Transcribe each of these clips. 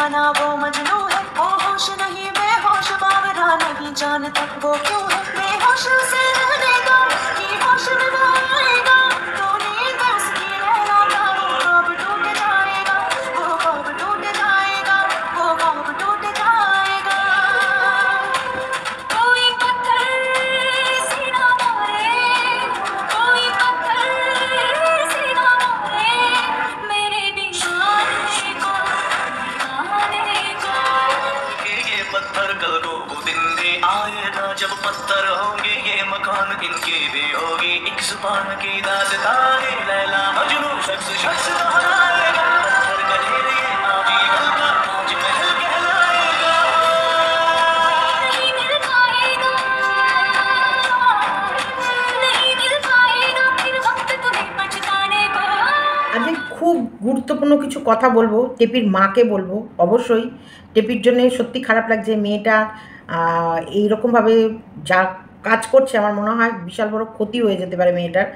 दीवाना वो मजनू है, वो होश नहीं बेहोश, बावरा नहीं जान तक वो क्यों है, बेहोश से रहने दो कि होश में वो आएगा, तो नींद उसकी लहरा तारो कब टूट जाएगा, वो कब टूट जाएगा, वो कब टूट जाएगा। कोई पत्थर सीना मारे, कोई पत्थर सीना मारे, मेरे दीवाने को आने को। ये पत्थर कल को वो दिन भी आएगा जब पत्थर होंगे ये मकान इनकी भी होगी, एक जुबान की दास्तान लैला मजनू शख्स शख्स दोहराएगा, पत्थर कहे ये आजीवन का ताजमहल कहलाएगा। नहीं मिल पाएगा, नहीं मिल पाएगा फिर वक्त तुम्हें पछताने को। আজকে খুব গুরুত্বপূর্ণ কিছু কথা বলবো, টেপির মাকে বলবো। অবশ্যই টেপির জন্য সত্যি খারাপ লাগছে, মেয়েটা এইরকমভাবে যা কাজ করছে আমার মনে হয় বিশাল বড় ক্ষতি হয়ে যেতে পারে মেয়েটার।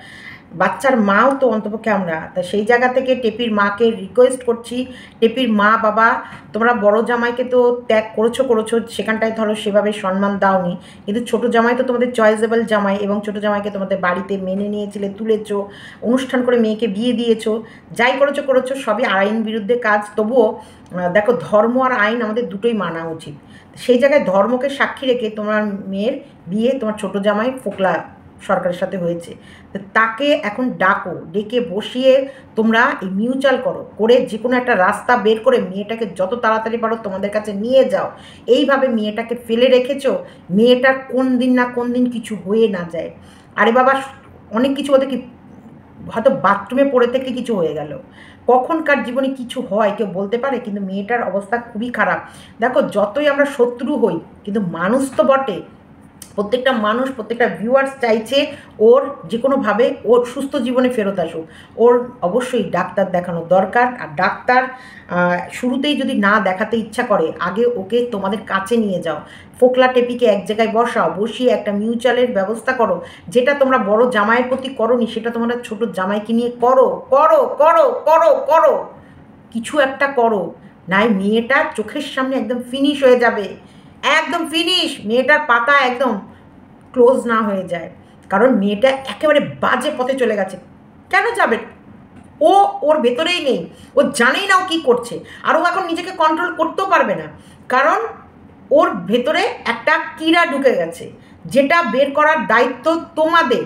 বাচ্চার মাও তো অন্তপক্ষে আমরা, তা সেই জায়গা থেকে টেপির মাকে রিকোয়েস্ট করছি, টেপির মা বাবা তোমরা বড় জামাইকে তো ত্যাগ করেছো, সেখানটায় ধরো সেভাবে সম্মান দাওনি, কিন্তু ছোট জামাই তো তোমাদের চয়েসেবল জামাই, এবং ছোট জামাইকে তোমাদের বাড়িতে মেনে নিয়েছিলে, তুলেছো, অনুষ্ঠান করে মেয়েকে বিয়ে দিয়েছো, যাই করেছো সবই আইন বিরুদ্ধে কাজ। তবুও দেখো ধর্ম আর আইন আমাদের দুটোই মানা উচিত। সেই জায়গায় ধর্মকে সাক্ষী রেখে তোমার মেয়ের বিয়ে তোমার ছোট জামাই ফোকলা সরকারের সাথে হয়েছে, তাকে এখন ডাকো, ডেকে বসিয়ে তোমরা এই মিউচুয়াল করে যে কোনো একটা রাস্তা বের করে মেয়েটাকে যত তাড়াতাড়ি পারো তোমাদের কাছে নিয়ে যাও। এইভাবে মেয়েটাকে ফেলে রেখেছো, মেয়েটার কোন দিন না কোন দিন কিছু হয়ে না যায়। আরে বাবা অনেক কিছু বলতে কি, হয়তো বাথরুমে পড়ে থেকে কিছু হয়ে গেল, কখনকার জীবনে কিছু হয় কেউ বলতে পারে, কিন্তু মেয়েটার অবস্থা খুবই খারাপ। দেখো যতই আমরা শত্রু হই কিন্তু মানুষ তো বটে, প্রত্যেকটা মানুষ প্রত্যেকটা ভিউয়ার্স চাইছে ওর যে কোনোভাবে ওর সুস্থ জীবনে ফেরত আসুক। ওর অবশ্যই ডাক্তার দেখানো দরকার, আর ডাক্তার শুরুতেই যদি না দেখাতে ইচ্ছা করে আগে ওকে তোমাদের কাছে নিয়ে যাও, ফোকলা টেপিকে এক জায়গায় বসাও, বসিয়ে একটা মিউচুয়ালের ব্যবস্থা করো। যেটা তোমরা বড় জামাইয়ের প্রতি করোনি সেটা তোমরা ছোট জামাইকে নিয়ে করো করো করো করো করো কিছু একটা করো, নাই মেয়েটা চোখের সামনে একদম ফিনিশ হয়ে যাবে, একদম ফিনিশ, মেয়েটার পাতা একদম ক্লোজ না হয়ে যায়। কারণ মেয়েটা একেবারে বাজে পথে চলে গেছে। কেন যাবে? ও ওর ভেতরেই নেই, ও জানেই না ও কী করছে, আর ও এখন নিজেকে কন্ট্রোল করতেও পারবে না, কারণ ওর ভেতরে একটা কীড়া ঢুকে গেছে, যেটা বের করার দায়িত্ব তোমাদের,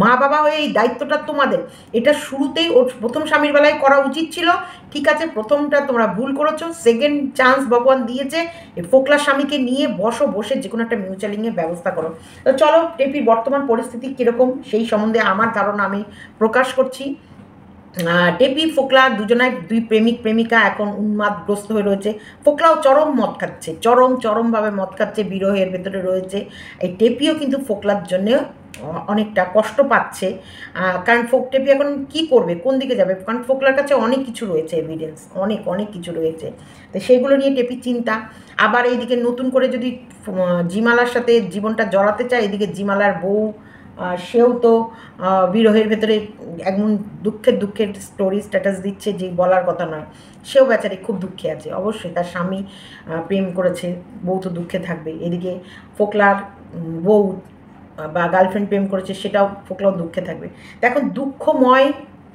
মা বাবা হয়ে এই দায়িত্বটা তোমাদের। এটা শুরুতেই ওর প্রথম স্বামীর বেলায় করা উচিত ছিল, ঠিক আছে প্রথমটা তোমরা ভুল করেছো, সেকেন্ড চান্স ভগবান দিয়েছে, এই ফোকলা স্বামীকে নিয়ে বসে যে কোনো একটা মিউচুয়ালিংয়ের ব্যবস্থা করো। তো চলো টেপির বর্তমান পরিস্থিতি কীরকম সেই সম্বন্ধে আমার ধারণা আমি প্রকাশ করছি। টেপি ফোকলা দুজনায় দুই প্রেমিক প্রেমিকা এখন উন্মাদগ্রস্ত হয়ে রয়েছে। ফোকলাও চরম মদ খাচ্ছে, চরমভাবে মদ খাচ্ছে, বিরহের ভেতরে রয়েছে। এই টেপিও কিন্তু ফোকলার জন্য অনেকটা কষ্ট পাচ্ছে, কারণ টেপি এখন কি করবে, কোন দিকে যাবে, কারণ ফোকলার কাছে অনেক কিছু রয়েছে, এভিডেন্স অনেক কিছু রয়েছে, তো সেইগুলো নিয়ে টেপি চিন্তা। আবার এইদিকে নতুন করে যদি জিমালার সাথে জীবনটা জড়াতে চায়, এদিকে জিমালার বউ সেও তো বিরহের ভেতরে এমন দুঃখের স্টোরি স্ট্যাটাস দিচ্ছে যে বলার কথা নয়, সেও বেচারি খুব দুঃখে আছে। অবশ্যই তার স্বামী প্রেম করেছে, বউ তো দুঃখে থাকবে। এদিকে ফোকলার বউ বা গার্লফ্রেন্ড প্রেম করেছে, সেটাও ফোকলাও দুঃখে থাকবে। এখন দুঃখময়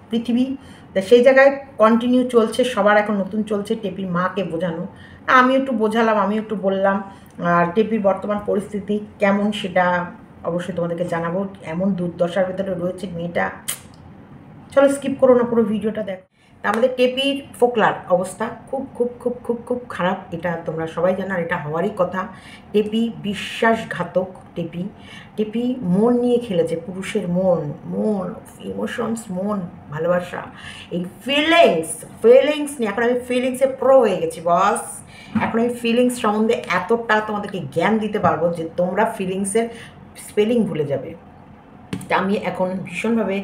পৃথিবী, তা সেই জায়গায় কন্টিনিউ চলছে, সবার এখন নতুন চলছে টেপির মাকে বোঝানো। আমি একটু বোঝালাম, আমি একটু বললাম, আর টেপির বর্তমান পরিস্থিতি কেমন সেটা অবশ্যই তোমাদেরকে জানাবো। এমন দুর্দশার ভেতরে রয়েছে মেয়েটা, চলো স্কিপ করো না, পুরো ভিডিওটা দেখো। তা আমাদের টেপির ফোকলার অবস্থা খুব খুব খুব খুব খুব খারাপ, এটা তোমরা সবাই জানো, আর এটা হওয়ারই কথা। টেপি বিশ্বাসঘাতক, টেপি মন নিয়ে খেলেছে, পুরুষের মন, ইমোশনস, মন, ভালোবাসা, এই ফিলিংস নিয়ে এখন আমি ফিলিংসে প্রো হয়ে গেছি বস। এখন আমি ফিলিংস সম্বন্ধে এতটা তোমাদেরকে জ্ঞান দিতে পারবো যে তোমরা ফিলিংসের স্পেলিং ভুলে যাবে। তা আমি এখন ভীষণভাবে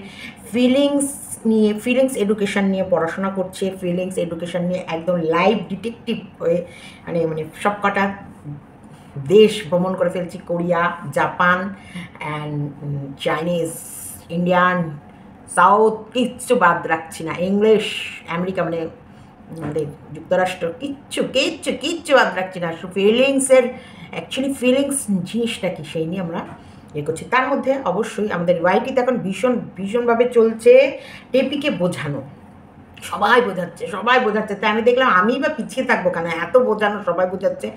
ফিলিংস এডুকেশান নিয়ে পড়াশোনা করছি, ফিলিংস এডুকেশান নিয়ে একদম লাইভ ডিটেকটিভ হয়ে মানে সব কটা দেশ ভ্রমণ করে ফেলছি, Korea, Japan and Chinese, Indian, south, কিচ্ছু বাদ রাখছি না, ইংলিশ, আমেরিকা, মানে আমাদের যুক্তরাষ্ট্র কিচ্ছু কিচ্ছু কিচ্ছু বাদ রাখছি না। ফিলিংসের অ্যাকচুয়ালি ফিলিংস জিনিসটা কি সেই নিয়ে আমরা ইয়ে করছি। তার মধ্যে অবশ্যই আমাদের ওয়াইটিতে এখন ভীষণভাবে চলছে টেপিকে বোঝানো। সবাই বোঝাচ্ছে তাই আমি দেখলাম আমি বা পিছিয়ে থাকবো কেন, এত বোঝানো সবাই বোঝাচ্ছে,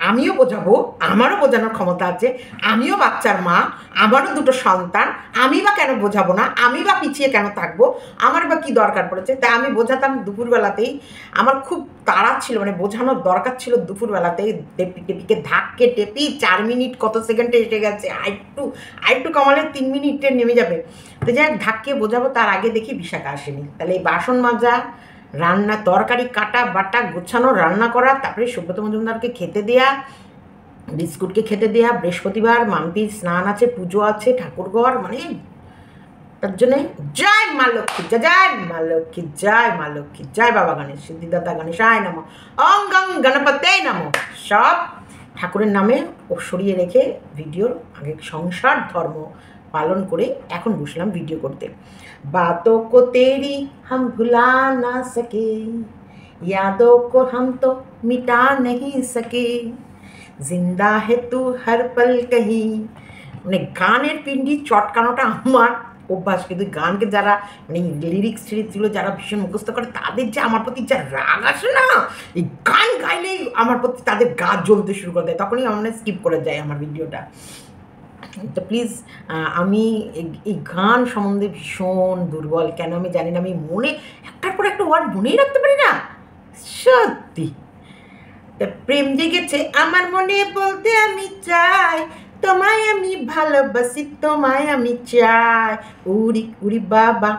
আমিও বোঝাবো, আমারও বোঝানোর ক্ষমতা আছে, আমিও বাচ্চার মা, আমারও দুটো সন্তান, আমি বা কেন বোঝাবো না, আমি বা পিছিয়ে কেন থাকবো, আমার বা কী দরকার পড়েছে। তাই আমি বোঝাতাম দুপুরবেলাতেই, আমার খুব তাড়া ছিল, মানে বোঝানোর দরকার ছিল দুপুরবেলাতেই। টেপিকে ধাক্কে টেপি 4 মিনিট কত সেকেন্ডে এসে গেছে, আরেকটু কমালে 3 মিনিটে নেমে যাবে। তো যাই ধাক্কে বোঝাবো, তার আগে দেখি বিশাখা আসেনি। তাহলে এই বাসন মাজা, রান্না, তরকারি কাটা বাটা গোছানো, রান্না করা, তারপরে সুব্রত মজুমদারকে খেতে দেয়া, বিস্কুটকে খেতে দেয়া, বৃহস্পতিবার মাম্পির স্নান আছে, পুজো আছে, ঠাকুরঘর, মানে তার জন্যে জয় মা লক্ষ্মী, জয় মা লক্ষ্মী, জয় মা লক্ষ্মী, জয় বাবা গণেশ, সিদ্ধিদাতা গণেশায় নমঃ, অং গং গণপতে নমঃ। সব ঠাকুরের নামে ও সরিয়ে রেখে ভিডিওর আগে সংসার ধর্ম पालन करे এখন বসলাম ভিডিও করতে। बातों को तेरी हम भुला ना सके, यादों को हम तो मिटा नहीं सके, जिंदा है तू हर पल कहीं। মানে গানের পিন্ডি চটকানোটা আমার অভ্যাস, কিন্তু গানকে যারা মানে লিরিক্স সিরিজগুলো যারা ভীষণ মুখস্থ করে তাদের যে আমার প্রতি যা রাগ আসে না, এই গান গাইলেই আমার প্রতি তাদের গা জ্বলতে শুরু করে দেয়, তখনই আমরা স্কিপ করে যায় আমার ভিডিওটা। তো প্লিজ, আমি এই গান সম্বন্ধে ভীষণ দুর্বল, কেন আমি জানি না, আমি মনে একটার পর একটা ওয়ার্ড মনেই রাখতে পারি না সত্যি। তা প্রেম জেগেছে আমার মনে বলতে আমি চাই, তোমায় আমি ভালোবাসি, তোমায় আমি চাই, উড়ি উড়ি বাবা,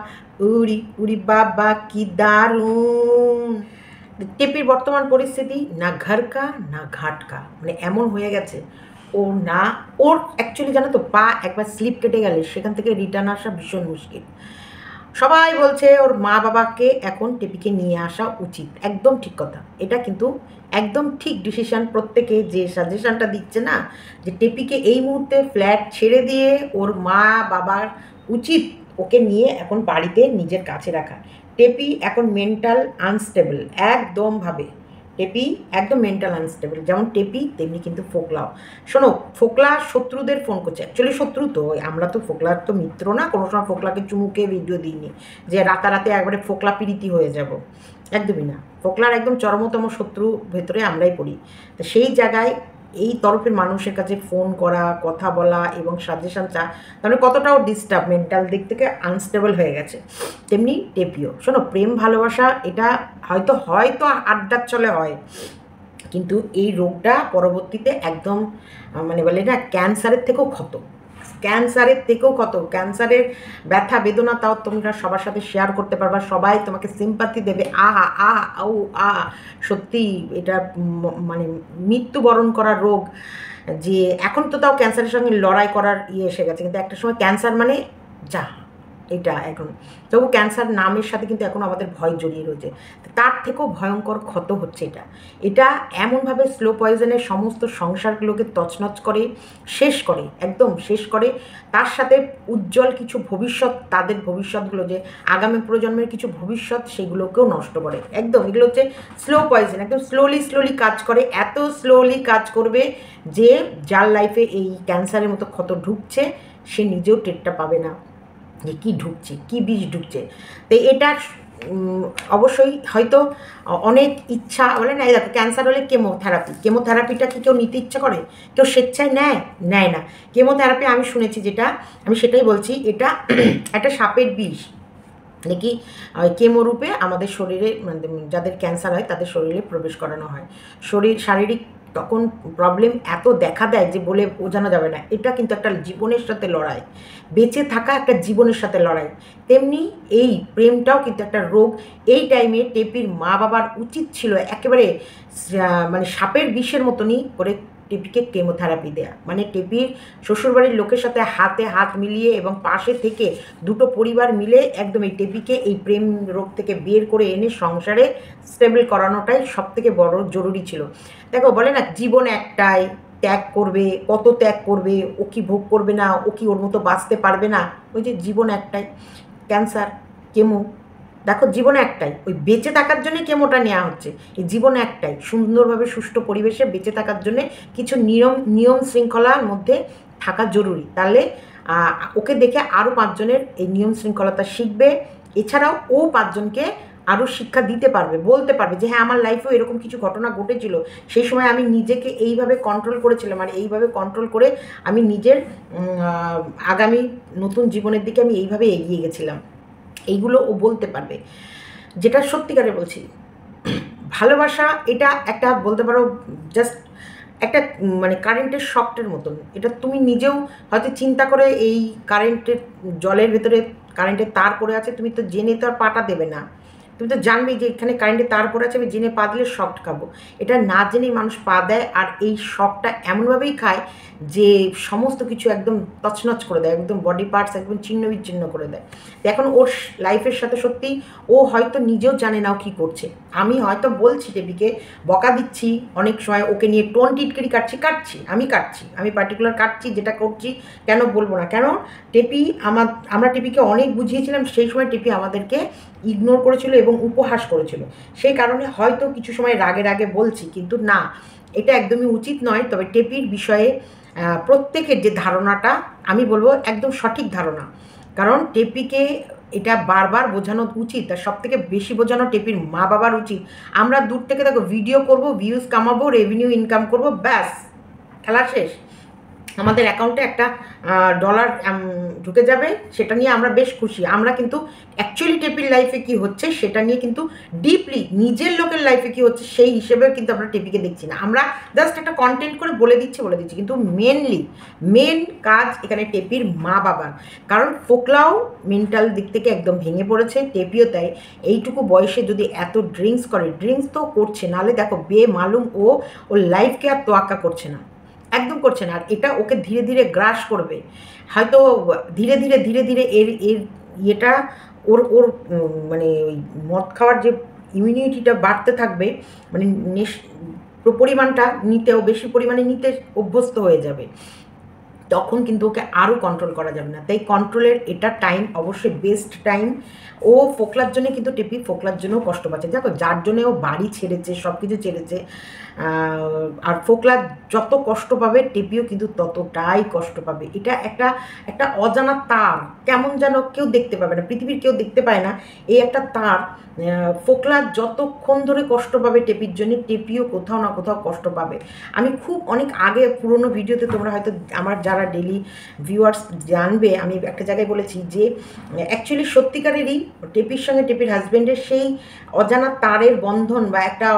উড়ি উড়ি বাবা কি দারুণ। টেপির বর্তমান পরিস্থিতি না ঘর কা না ঘাট কা, মানে এমন হয়ে গেছে ও না, ওর অ্যাকচুয়ালি জানো তো পা একবার স্লিপ কেটে গেলে সেখান থেকে রিটার্ন আসা ভীষণ মুশকিল। সবাই বলছে ওর মা বাবাকে এখন টেপিকে নিয়ে আসা উচিত, একদম ঠিক কথা, এটা কিন্তু একদম ঠিক ডিসিশান। প্রত্যেকে যে সাজেশানটা দিচ্ছে না, যে টেপিকে এই মুহূর্তে ফ্ল্যাট ছেড়ে দিয়ে ওর মা বাবার উচিত ওকে নিয়ে এখন বাড়িতে নিজের কাছে রাখা। টেপি এখন মেন্টাল আনস্টেবল একদমভাবে, টেপি একদম মেন্টাল আনস্টেবল। যেমন টেপি তেমনি কিন্তু ফোকলাও। শোনো, ফোকলা শত্রুদের ফোন করছে, অ্যাকচুয়ালি শত্রু তো, আমরা তো ফোকলার তো মিত্র না, কোনো সময় ফোকলাকে চুমুকে ভিডিও দিইনি যে রাতারাতি একবারে ফোকলা পীড়িতি হয়ে যাব, একদমই না। ফোকলার একদম চরমতম শত্রু ভেতরে আমরাই পড়ি। তো সেই জায়গায় এই তরফের মানুষের কাছে ফোন করা, কথা বলা এবং সাজেশান চা, তাহলে কতটাও ডিস্টার্ব, মেন্টাল দিক থেকে আনস্টেবল হয়ে গেছে। তেমনি টেপিও। শোনো, প্রেম ভালোবাসা এটা হয়তো আড্ডার চলে হয়, কিন্তু এই রোগটা পরবর্তীতে একদম মানে বলে না ক্যান্সারের থেকেও ক্ষত, ক্যান্সারের ব্যথা বেদনা তাও তোমরা সবার সাথে শেয়ার করতে পারবা, সবাই তোমাকে সিম্পাথি দেবে, আহা আহা ও আহা, সত্যি এটা মানে মৃত্যুবরণ করার রোগ। যে এখন তো তাও ক্যান্সারের সঙ্গে লড়াই করার এসে গেছে, কিন্তু একটা সময় ক্যান্সার মানে যা, এটা এখন তবু ক্যান্সার নামের সাথে কিন্তু এখন আমাদের ভয় জড়িয়ে রয়েছে, তার থেকেও ভয়ঙ্কর ক্ষত হচ্ছে এটা এমনভাবে স্লো পয়জনের সমস্ত সংসারগুলোকে তছনছ করে, একদম শেষ করে। তার সাথে উজ্জ্বল কিছু ভবিষ্যৎ, তাদের ভবিষ্যৎগুলো যে আগামী প্রজন্মের কিছু ভবিষ্যৎ, সেগুলোকেও নষ্ট করে একদম। এগুলো হচ্ছে স্লো পয়জন, একদম স্লোলি কাজ করে, এত স্লোলি কাজ করবে যে যার লাইফে এই ক্যান্সারের মতো ক্ষত ঢুকছে সে নিজেও টেরটা পাবে না যে কী ঢুকছে, কী বীজ ঢুকছে। তো এটা অবশ্যই হয়তো অনেক ইচ্ছা বলে না, দেখো ক্যান্সার হলে কেমোথেরাপিটা কি কেউ নিতে ইচ্ছা করে? কেউ স্বেচ্ছায় নেয় না। কেমোথেরাপি আমি শুনেছি, যেটা আমি সেটাই বলছি, এটা একটা সাপের বিষ নাকি কেমোরূপে আমাদের শরীরে, মানে যাদের ক্যান্সার হয় তাদের শরীরে প্রবেশ করানো হয়। শারীরিক তখন প্রবলেম এত দেখা দেয় যে বলে বোঝানো যাবে না। এটা কিন্তু একটা জীবনের সাথে লড়াই, বেঁচে থাকা একটা জীবনের সাথে লড়াই। তেমনি এই প্রেমটাও কিন্তু একটা রোগ। এই টাইমে টেপির মা বাবার উচিত ছিল একেবারে মানে সাপের বিষের মতনই করে টেপিকে কেমোথেরাপি দেয়া, মানে টেপির শ্বশুরবাড়ির লোকের সাথে হাতে হাত মিলিয়ে এবং পাশে থেকে দুটো পরিবার মিলে একদম এই টেপিকে এই প্রেম রোগ থেকে বের করে এনে সংসারে স্টেবল করানোটাই সবথেকে বড় জরুরি ছিল। দেখো বলে না জীবন একটাই, ত্যাগ করবে, কত ত্যাগ করবে, ও কি ভোগ করবে না, ও কি ওর মতো বাঁচতে পারবে না, ওই যে জীবন একটাই। ক্যান্সার, কেমো, দেখো জীবনে একটাই, ওই বেঁচে থাকার জন্যই কেমোটা নেওয়া হচ্ছে। এই জীবনে একটাই, সুন্দরভাবে সুষ্ঠু পরিবেশে বেঁচে থাকার জন্যে কিছু নিয়ম শৃঙ্খলার মধ্যে থাকা জরুরি। তাহলে ওকে দেখে আরও 5 জনের এই নিয়ম শৃঙ্খলতা শিখবে। এছাড়াও ও 5 জনকে আরও শিক্ষা দিতে পারবে, বলতে পারবে যে হ্যাঁ আমার লাইফেও এরকম কিছু ঘটনা ঘটেছিল, সেই সময় আমি নিজেকে এইভাবে কন্ট্রোল করেছিলাম, আর এইভাবে কন্ট্রোল করে আমি নিজের আগামী নতুন জীবনের দিকে আমি এইভাবে এগিয়ে গেছিলাম। এইগুলো ও বলতে পারবে। যেটা সত্যিকারে বলছি, ভালোবাসা এটা একটা বলতে পারো জাস্ট একটা মানে কারেন্টের শকটের মতন। এটা তুমি নিজেও হয়তো চিন্তা করে এই কারেন্টের জলের ভেতরে কারেন্টের তার পড়ে আছে, তুমি তো জেনে তো আর পাটা দেবে না, তুমি তো জানবেই যে এখানে কারেন্টের তার পড়ে আছে, আমি জেনে পা দিলে শক খাবো। এটা না জেনেই মানুষ পা দেয়, আর এই শকটা এমনভাবেই খায় যে সমস্ত কিছু একদম তছনছ করে দেয়, একদম বডি পার্টস একদম ছিন্ন বিচ্ছিন্ন করে দেয়। এখন ওর লাইফের সাথে সত্যি ও হয়তো নিজেও জানে না ও কী করছে। আমি হয়তো বলছি টেপিকে, বকা দিচ্ছি অনেক সময়, ওকে নিয়ে টোন টিটকিরি কাটছি, আমি পার্টিকুলার কাটছি, যেটা করছি কেন বলবো না, কেন টেপি আমরা টেপিকে অনেক বুঝিয়েছিলাম, সেই সময় টেপি আমাদেরকে ইগনোর করেছিল এবং উপহাস করেছিল। সেই কারণে হয়তো কিছু সময় রাগে বলছি, কিন্তু না, এটা একদমই উচিত নয়। তবে টেপির বিষয়ে প্রত্যেকের যে ধারণাটা আমি বলবো একদম সঠিক ধারণা, কারণ টেপিকে এটা বারবার বোঝানো উচিত, আর সবথেকে বেশি বোঝানো টেপির মা বাবার উচিত। আমরা দূর থেকে দেখো ভিডিও করব, ভিউজ কামাবো, রেভিনিউ ইনকাম করব, ব্যাস খেলা শেষ। আমাদের অ্যাকাউন্টে একটা ডলার ঢুকে যাবে, সেটা নিয়ে আমরা বেশ খুশি। আমরা কিন্তু অ্যাকচুয়ালি টেপির লাইফে কি হচ্ছে সেটা নিয়ে কিন্তু ডিপলি নিজের লোকের লাইফে কি হচ্ছে সেই হিসেবেও কিন্তু আমরা টেপিকে দেখছি না, আমরা জাস্ট একটা কন্টেন্ট করে বলে দিচ্ছি। কিন্তু মেন কাজ এখানে টেপির মা বাবার। কারণ ফোকলাও মেন্টাল দিক থেকে একদম ভেঙে পড়েছে, টেপিও তাই। এইটুকু বয়সে যদি এত ড্রিঙ্কস করে, ড্রিঙ্কস তো করছে, নাহলে দেখো বেমালুম ওর লাইফকে আর তোয়াক্কা করছে না, একদম করছে না। আর এটা ওকে ধীরে ধীরে গ্রাস করবে, হয়তো ধীরে ধীরে এর ইয়েটা ওর মানে ওই মদ খাওয়ার যে ইমিউনিটিটা বাড়তে থাকবে, মানে পরিমাণটা নিতেও বেশি পরিমাণে নিতে অভ্যস্ত হয়ে যাবে, তখন কিন্তু ওকে আরও কন্ট্রোল করা যাবে না। তাই কন্ট্রোলের এটা টাইম অবশ্যই বেস্ট টাইম। ও ফোকলার জন্য কিন্তু টেপি ফোকলার জন্যও কষ্ট পাচ্ছে, দেখো যার জন্যে ও বাড়ি ছেড়েছে, সব কিছু ছেড়েছে, আর ফোকলা যত কষ্ট পাবে টেপিও কিন্তু ততটাই কষ্ট পাবে। এটা একটা অজানা তার, কেমন যেন কেউ দেখতে পাবে না, পৃথিবীর কেউ দেখতে পায় না, এই একটা তার। ফোকলা যতক্ষণ ধরে কষ্ট পাবে টেপির জন্য, টেপিও কোথাও না কোথাও কষ্ট পাবে। আমি খুব অনেক আগে পুরনো ভিডিওতে, তোমরা হয়তো আমার যারা ডেলি ভিউয়ার্স জানবে, আমি একটা জায়গায় বলেছি যে অ্যাকচুয়ালি সত্যিকারেরই টেপির সঙ্গে টেপির হাজব্যান্ডের সেই অজানা তারের বন্ধন বা একটা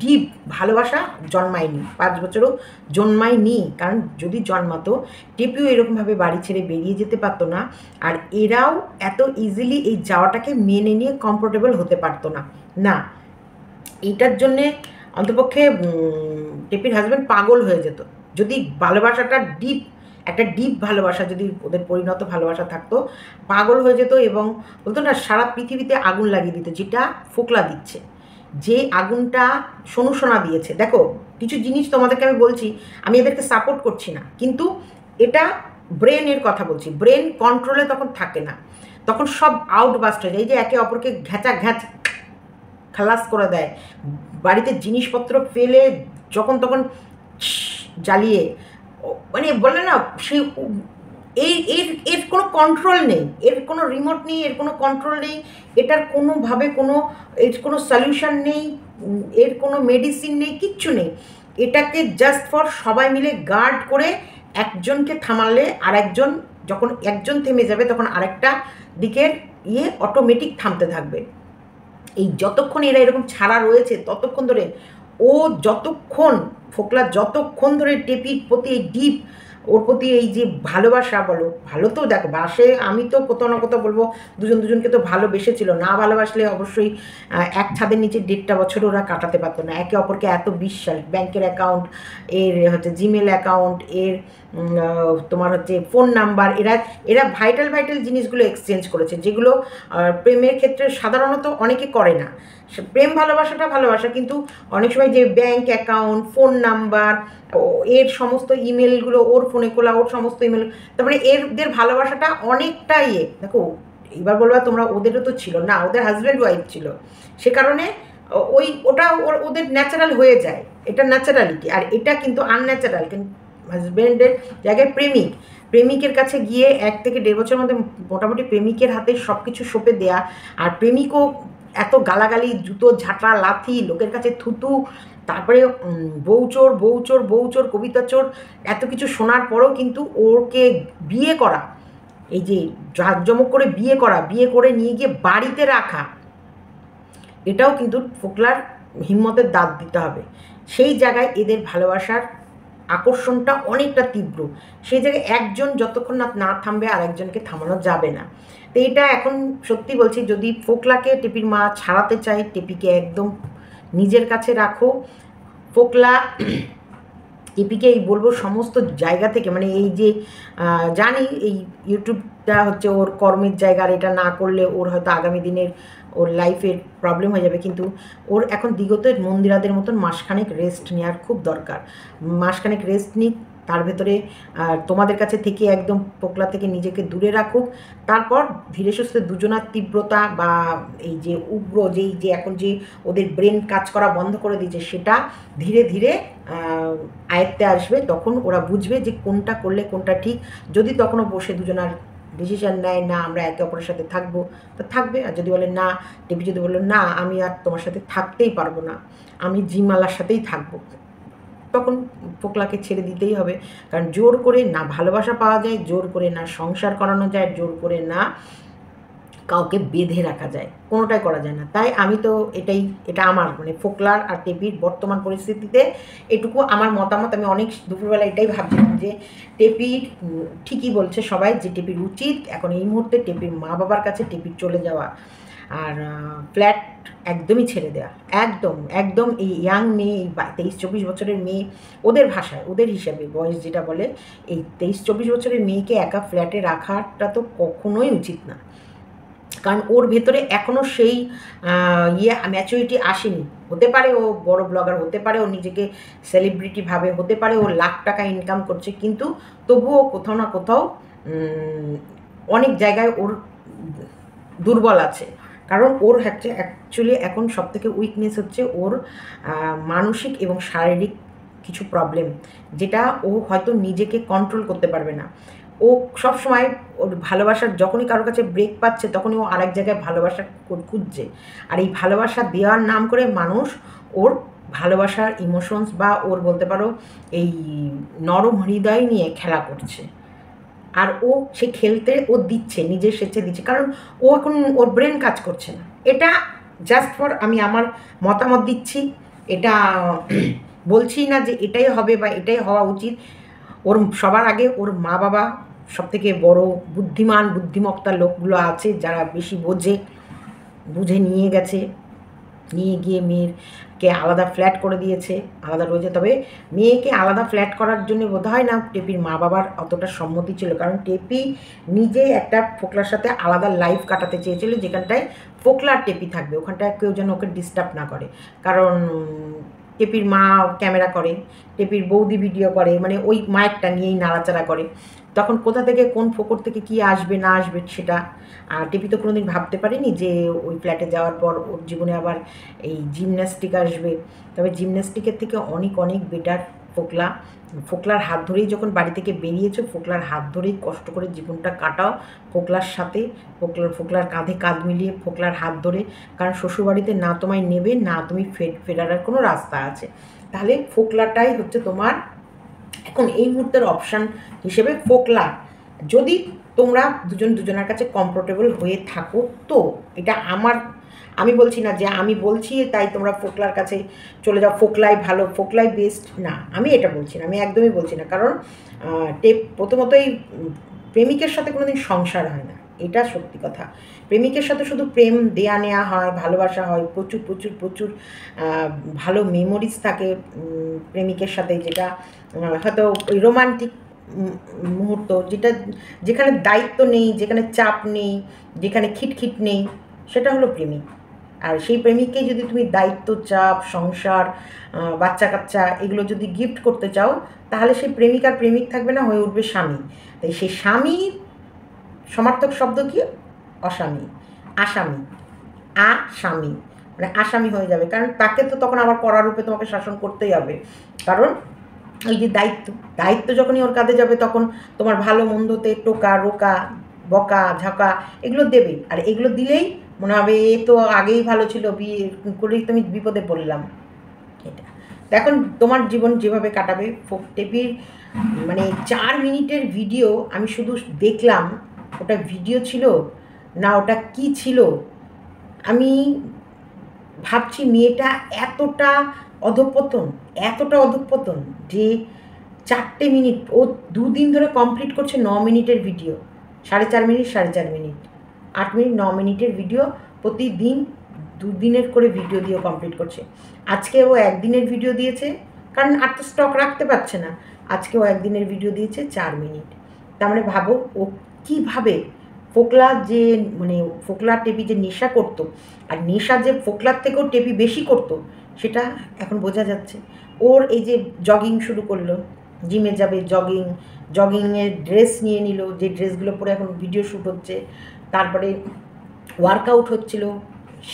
ডিপ ভালোবাসা জন্মায়নি, 5 বছরও জন্মায়নি। কারণ যদি জন্মাতো টেপিও এরকমভাবে বাড়ি ছেড়ে বেরিয়ে যেতে পারতো না, আর এরাও এত ইজিলি এই যাওয়াটাকে মেনে নিয়ে কমফোর্টেবল হতে পারতো না। এইটার জন্যে অন্তপক্ষে টেপির হাজব্যান্ড পাগল হয়ে যেত যদি ভালোবাসাটা একটা ডিপ ভালোবাসা যদি ওদের পরিণত ভালোবাসা থাকতো, পাগল হয়ে যেত এবং বলতো না সারা পৃথিবীতে আগুন লাগিয়ে দিত, যেটা ফোকলা দিচ্ছে, যে আগুনটা সোনা দিয়েছে। দেখো কিছু জিনিস তোমাদেরকে আমি বলছি, আমি এদেরকে সাপোর্ট করছি না, কিন্তু এটা ব্রেনের কথা বলছি। ব্রেন কন্ট্রোলে তখন থাকে না, তখন সব আউটবাস্ট হয়ে যায়। এই যে একে অপরকে ঘ্যাঁচ খালাস করে দেয়, বাড়িতে জিনিসপত্র ফেলে যখন তখন জ্বালিয়ে, মানে বলে না সেই এর কোনো কন্ট্রোল নেই, এর কোনো রিমোট নেই, এর কোনো কন্ট্রোল নেই, এটার কোনোভাবে এর কোনো সলিউশন নেই, এর কোনো মেডিসিন নেই, কিচ্ছু নেই। এটাকে জাস্ট ফর সবাই মিলে গার্ড করে একজনকে থামালে আরেকজন, যখন একজন থেমে যাবে তখন আরেকটা দিকের অটোমেটিক থামতে থাকবে। এই যতক্ষণ এরা এরকম ছাড়া রয়েছে ততক্ষণ ধরে ফোকলা যতক্ষণ ধরে টেপির প্রতি এই ডিপ, ওর প্রতি এই যে ভালোবাসা, বলো ভালো তো দেখো বাসে, আমি তো কোথাও না কোথাও বলবো দুজনকে তো ভালোবেসেছিল, না ভালোবাসলে অবশ্যই এক ছাদের নিচে 1.5 বছর ওরা কাটাতে পারতো না। একে অপরকে এত বিশ্বাস, ব্যাংকের অ্যাকাউন্ট, এর হচ্ছে জিমেল অ্যাকাউন্ট, এর তোমার হচ্ছে ফোন নাম্বার, এরা ভাইটাল জিনিসগুলো এক্সচেঞ্জ করেছে, যেগুলো প্রেমের ক্ষেত্রে সাধারণত অনেকে করে না। প্রেম ভালোবাসা, কিন্তু অনেক সময় যে ব্যাংক অ্যাকাউন্ট, ফোন নাম্বার, এর সমস্ত ইমেলগুলো ওর ফোনে খোলা, ওর সমস্ত ইমেল, তারপরে এদের ভালোবাসাটা অনেকটাই দেখো এবার বলবা তোমরা ওদেরও তো ছিল না, ওদের হাজব্যান্ড ওয়াইফ ছিল, সে কারণে ওটা ওদের ন্যাচারাল হয়ে যায়, এটা ন্যাচারালিটি। আর এটা কিন্তু আনন্যাচারাল, কিন্তু হাজব্যান্ডের জায়গায় প্রেমিকের কাছে গিয়ে 1 থেকে 1.5 বছরের মধ্যে মোটামুটি প্রেমিকের হাতে সব কিছু সঁপে দেয়া, আর প্রেমিকও এত গালাগালি, জুতো ঝাঁটা, লাথি, লোকের কাছে থুতু, তারপরে বউচোর বউচোর বউচোর, কবিতা চোর, এত কিছু শোনার পরেও কিন্তু ওকে বিয়ে করা, এই যে জাঁকজমক করে বিয়ে করে নিয়ে গিয়ে বাড়িতে রাখা, এটাও কিন্তু ফোকলার হিম্মতের দাঁত দিতে হবে। সেই জায়গায় এদের ভালোবাসার আকর্ষণটা অনেকটা তীব্র, সেই জায়গায় একজন যতক্ষণ না থামবে আর একজনকে থামানো যাবে না। তো এটা এখন সত্যি বলছি, যদি ফোকলাকে টেপির মা ছাড়াতে চায়, টেপিকে একদম নিজের কাছে রাখো। ফোকলা টেপিকে এই বলবো সমস্ত জায়গা থেকে, মানে এই যে জানি এই ইউটিউবটা হচ্ছে ওর কর্মের জায়গা, আর এটা না করলে ওর হয়তো আগামী দিনের ওর লাইফের প্রবলেম হয়ে যাবে, কিন্তু ওর এখন বিগত মন্দিরাদের মতন মাসখানেক রেস্ট নেওয়ার খুব দরকার। মাসখানেক রেস্ট নিক, তার ভেতরে তোমাদের কাছে থেকে একদম ফোকলা থেকে নিজেকে দূরে রাখুক, তারপর ধীরে সুস্থে দুজনার তীব্রতা বা এই যে উগ্র যে এখন যে ওদের ব্রেন কাজ করা বন্ধ করে দিয়েছে, সেটা ধীরে ধীরে আয়ত্তে আসবে। তখন ওরা বুঝবে যে কোনটা করলে কোনটা ঠিক। যদি তখনও বসে দুজনার ডিসিশান নেয় না আমরা একে অপরের সাথে থাকবো, তো থাকবে। আর যদি বলে না, টেপি যদি বললো না আমি আর তোমার সাথে থাকতেই পারবো না, আমি জিমালার সাথেই থাকবো, তখন ফোকলাকে ছেড়ে দিতেই হবে। কারণ জোর করে না ভালোবাসা পাওয়া যায়, জোর করে না সংসার করানো যায়, জোর করে না কাউকে বেঁধে রাখা যায়, কোনোটাই করা যায় না। তাই আমি তো এটা আমার মানে ফোকলার আর টেপির বর্তমান পরিস্থিতিতে এটুকু আমার মতামত। আমি অনেক দুপুরবেলা এটাই ভাবছিলাম যে টেপির ঠিকই বলছে সবাই, যে টেপির উচিত এখন এই মুহূর্তে টেপির মা বাবার কাছে টেপির চলে যাওয়া, আর ফ্ল্যাট একদমই ছেড়ে দেওয়া। একদম এই ইয়াং মেয়ে, এই 23-24 বছরের মেয়ে, ওদের ভাষায় ওদের হিসাবে বয়স যেটা বলে, এই 23-24 বছরের মেয়েকে একা ফ্ল্যাটে রাখাটা তো কখনোই উচিত না। কারণ ওর ভেতরে এখনও সেই ম্যাচুরিটি আসেনি। হতে পারে ও বড় ব্লগার, হতে পারে ও নিজেকে সেলিব্রিটি ভাবে, হতে পারে ও লাখ টাকা ইনকাম করছে, কিন্তু তবুও কোথাও না কোথাও অনেক জায়গায় ওর দুর্বল আছে। কারণ ওর হচ্ছে অ্যাকচুয়ালি এখন সবথেকে উইকনেস হচ্ছে ওর মানসিক এবং শারীরিক কিছু প্রবলেম, যেটা ও হয়তো নিজেকে কন্ট্রোল করতে পারবে না। ও সবসময় ওর ভালোবাসার যখনই কারোর কাছে ব্রেক পাচ্ছে, তখনই ও আরেক জায়গায় ভালোবাসা খুঁজছে। আর এই ভালোবাসা দেওয়ার নাম করে মানুষ ওর ভালোবাসার ইমোশনস বা ওর বলতে পারো এই নরম হৃদয় নিয়ে খেলা করছে। আর ও সে খেলতে ও দিচ্ছে, নিজের স্বেচ্ছা দিচ্ছে, কারণ ও এখন ওর ব্রেন কাজ করছে না। এটা জাস্ট ফর আমি আমার মতামত দিচ্ছি, এটা বলছি না যে এটাই হবে বা এটাই হওয়া উচিত। ওর সবার আগে ওর মা বাবা সবথেকে বড় বুদ্ধিমত্তা লোকগুলো আছে, যারা বেশি বুঝে নিয়ে গিয়ে মেয়েরকে আলাদা ফ্ল্যাট করে দিয়েছে, আলাদা রয়েছে। তবে মেয়েকে আলাদা ফ্ল্যাট করার জন্য বোধ হয় না টেপির মা বাবার অতটা সম্মতি ছিল, কারণ টেপি নিজে একটা ফোকলার সাথে আলাদা লাইফ কাটাতে চেয়েছিল, যেখানটায় ফোকলার টেপি থাকবে, ওখানটায় কেউ যেন ওকে ডিস্টার্ব না করে। কারণ টেপির মা ক্যামেরা করে, টেপির বৌদি ভিডিও করে, মানে ওই মাইকটা নিয়েই নাড়াচাড়া করে, তখন কোথা থেকে কোন ফোকর থেকে কি আসবে না আসবে সেটা। আর টেপি তো কোনোদিন ভাবতে পারিনি যে ওই ফ্ল্যাটে যাওয়ার পর ওর জীবনে আবার এই জিমন্যাস্টিক আসবে। তবে জিমন্যাস্টিকের থেকে অনেক অনেক বেটার ফোকলার হাত ধরেই যখন বাড়ি থেকে বেরিয়েছো, ফোকলার হাত ধরেই কষ্ট করে জীবনটা কাটাও, ফোকলার সাথে ফোকলার কাঁধে কাঁধ মিলিয়ে ফোকলার হাত ধরে। কারণ শ্বশুরবাড়িতে না তোমায় নেবে, না তুমি ফেরার কোনো রাস্তা আছে, তাহলে ফোকলাটাই হচ্ছে তোমার এখন এই মুহূর্তের অপশান হিসেবে। ফোকলা যদি তোমরা দুজনের কাছে কমফোর্টেবল হয়ে থাকো, তো এটা আমি বলছি না যে আমি বলছি তাই তোমরা ফোকলার কাছে চলে যাও, ফোকলাই ভালো, ফোকলাই বেস্ট, না আমি এটা বলছি না, আমি একদমই বলছি না। কারণ প্রথমতই প্রেমিকের সাথে কোনোদিন সংসার হয় না, এটা সত্যি কথা। প্রেমিকের সাথে শুধু প্রেম দেয়া নেওয়া হয়, ভালোবাসা হয়, প্রচুর প্রচুর প্রচুর ভালো মেমোরিজ থাকে প্রেমিকের সাথে, যেটা হয়তো ওই রোমান্টিক মুহূর্ত, যেখানে দায়িত্ব নেই, যেখানে চাপ নেই, যেখানে খিটখিট নেই, সেটা হলো প্রেমিক। আর সেই প্রেমিককে যদি তুমি দায়িত্ব, চাপ, সংসার, বাচ্চা কাচ্চা এগুলো যদি গিফট করতে চাও, তাহলে সেই প্রেমিক আর প্রেমিক থাকবে না, হয়ে উঠবে স্বামী। তাই সেই স্বামী সমার্থক শব্দ কি? অস্বামী, আসামি, আসামি, মানে আসামি হয়ে যাবে। কারণ তাকে তো তখন আবার কড়া রূপে তোমাকে শাসন করতেই হবে। কারণ এই যে দায়িত্ব যখনই ওর কাঁধে যাবে তখন তোমার ভালো মন্দতে টোকা রোকা বকা ঝাঁকা এগুলো দেবেই। আর এগুলো দিলেই মনে হবে এ তো আগেই ভালো ছিল, বিয়ে করেই তো আমি বিপদে পড়লাম। এটা তো এখন তোমার জীবন যেভাবে কাটাবে টেপির মানে 4 মিনিটের ভিডিও আমি শুধু দেখলাম, ওটা ভিডিও ছিল না ওটা কি ছিল, আমি ভাবছি মেয়েটা এতটা অধঃপতন যে 4টে মিনিট ও 2 দিন ধরে কমপ্লিট করছে 9 মিনিটের ভিডিও, 4.5 মিনিট 4.5 মিনিট 8 মিনিট 9 মিনিটের ভিডিও প্রতিদিন 2 দিনের করে ভিডিও দিয়ে কমপ্লিট করছে। আজকে ও একদিনের ভিডিও দিয়েছে, কারণ আর তো স্টক রাখতে পারছে না। আজকে ও একদিনের ভিডিও দিয়েছে 4 মিনিট। তার মানে ভাবো ও কীভাবে ফোকলা টেপি যে নেশা করতো, আর নেশা যে ফোকলার থেকেও টেপি বেশি করতো সেটা এখন বোঝা যাচ্ছে। ওর এই যে জগিং শুরু করলো, জিমে যাবে, জগিংয়ের ড্রেস নিয়ে নিল, যে ড্রেসগুলো পরে এখন ভিডিও শ্যুট হচ্ছে, তারপরে ওয়ার্কআউট হচ্ছিল,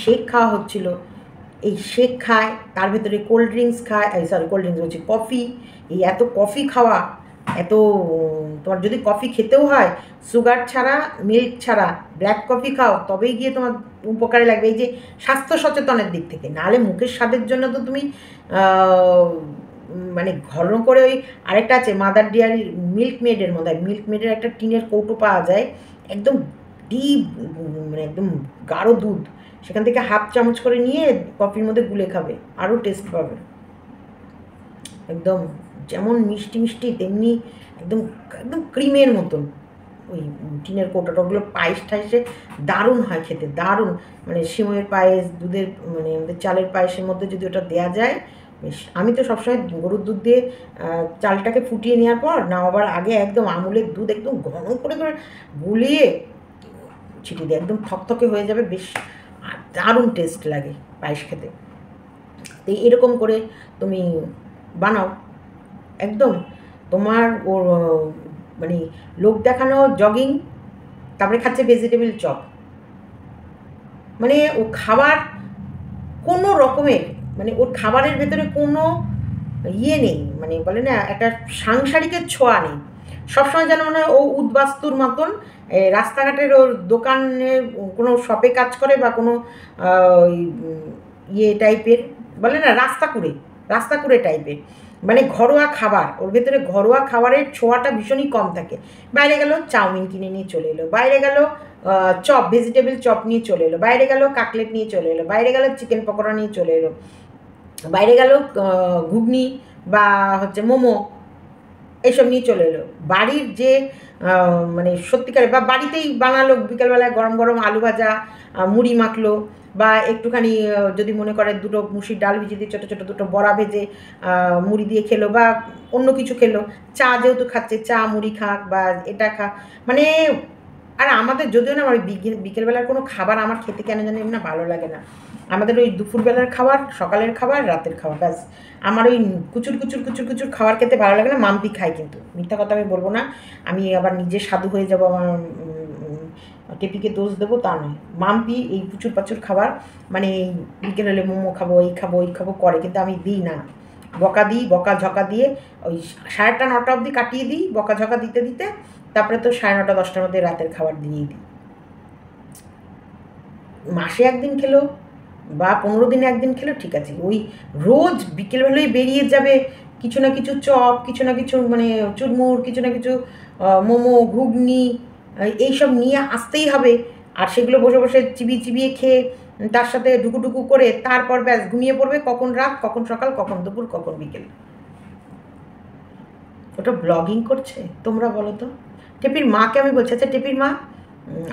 শেক খাওয়া হচ্ছিল, এই শেক খায়, তার ভেতরে কোল্ড ড্রিঙ্কস খায়, কোল্ড ড্রিঙ্কস হচ্ছে কফি, এই এত কফি খাওয়া, এত তোমার যদি কফি খেতেও হয় সুগার ছাড়া মিল্ক ছাড়া ব্ল্যাক কফি খাও, তবেই গিয়ে তোমার উপকারে লাগবে এই যে স্বাস্থ্য সচেতনের দিক থেকে। নাহলে মুখের স্বাদের জন্য তো তুমি মানে ঘন করে ওই আরেকটা আছে মাদার ডেয়ারির মিল্ক মেডের মধ্যে, মিল্ক মেডের একটা টিনের কৌটো পাওয়া যায়, একদম ডিপ মানে একদম গাঢ় দুধ, সেখান থেকে হাফ চামচ করে নিয়ে কফির মধ্যে গুলে খাবে, আরও টেস্ট পাবে। একদম যেমন মিষ্টি মিষ্টি তেমনি একদম একদম ক্রিমের মতন ওই টিনের কৌটোটা। ওগুলো পায়েস টায়েসে দারুণ হয় খেতে, দারুণ। মানে সিময়ের পায়েস, দুধের মানে আমাদের চালের পায়েসের মধ্যে যদি ওটা দেওয়া যায় বেশ। আমি তো সবসময় গরুর দুধ দিয়ে চালটাকে ফুটিয়ে নেওয়ার পর নামাবার আগে একদম আমুলের দুধ একদম ঘন করে করে গুলিয়ে ছিটিয়ে দিই, একদম থকথকে হয়ে যাবে, বেশ দারুণ টেস্ট লাগে পায়েস খেতে। তো এরকম করে তুমি বানাও, একদম তোমার ওর মানে লোক দেখানো জগিং, তারপরে খাচ্ছে ভেজিটেবল চপ, মানে ও খাবার কোনো রকমের মানে ওর খাবারের ভেতরে কোনো ইয়ে নেই, মানে বলে না একটা সাংসারিকের ছোঁয়া নেই। সবসময় যেন মনে হয় ও উদ্বাস্তুর মতন রাস্তাঘাটের ওর দোকানে কোনো শপে কাজ করে বা কোনো ইয়ে টাইপের বলে না রাস্তা কুড়ে টাইপের, মানে ঘরোয়া খাবার, ওর ভেতরে ঘরোয়া খাবারের ছোঁয়াটা ভীষণই কম থাকে। বাইরে গেল চাউমিন কিনে নিয়ে চলে এলো, বাইরে গেল চপ ভেজিটেবল চপ নিয়ে চলে এলো, বাইরে গেল কাটলেট নিয়ে চলে এলো, বাইরে গেল চিকেন পকোড়া নিয়ে চলে এলো, বাইরে গেল ঘুগনি বা হচ্ছে মোমো এইসব নিয়ে চলে এলো। বাড়ির যে মানে সত্যিকারে বা বাড়িতেই বানালো, বিকেলবেলায় গরম গরম আলু ভাজা মুড়ি মাখলো, বা একটুখানি যদি মনে করে দুটো মুসির ডাল ভিজিয়ে দিয়ে ছোটো ছোটো দুটো বড়া ভেজে মুড়ি দিয়ে খেলো, বা অন্য কিছু খেলো, চা যেহেতু খাচ্ছে চা মুড়ি খাক বা এটা খাক, মানে আর আমাদের যদিও না ওই বিকেলবেলার কোনো খাবার আমার খেতে কেন জানি না ভালো লাগে না। আমাদের ওই দুপুরবেলার খাবার, সকালের খাবার, রাতের খাবার, ব্যাস। আমার ওই কুচুর খাবার খেতে ভালো লাগে না। মাম্পি খাই, কিন্তু মিথ্যা কথা আমি বলবো না, আমি আবার নিজে সাধু হয়ে যাবো, আমার টেপিকে দোষ দেবো তা নয়। মাম্পি এই প্রচুর খাবার মানে বিকেল হলে মোমো খাবো, এই খাবো করে, কিন্তু আমি দিই না, বকা ঝকা দিয়ে ওই 8:30 9টা অবধি কাটিয়ে দিই, বকা ঝকা দিতে দিতে তারপরে তো 9:30 10টার মধ্যে রাতের খাবার দিয়েই দিই। মাসে একদিন খেলো বা 15 দিনে একদিন খেলো ঠিক আছে, ওই রোজ বিকেলবেলায় বেরিয়ে যাবে কিছু না কিছু চপ, কিছু না কিছু মানে চুরমুর, কিছু না কিছু মোমো ঘুগনি এইসব নিয়ে আসতেই হবে, আর সেগুলো বসে বসে চিবিয়ে খেয়ে তার সাথে ডুকু করে তারপর ব্যাস ঘুমিয়ে পড়বে। কখন রাত, কখন সকাল, কখন দুপুর, কখন বিকেল। ওটা ব্লগিং করছে, তোমরা বলো তো। টেপির মাকে আমি বলছি, আচ্ছা টেপির মা,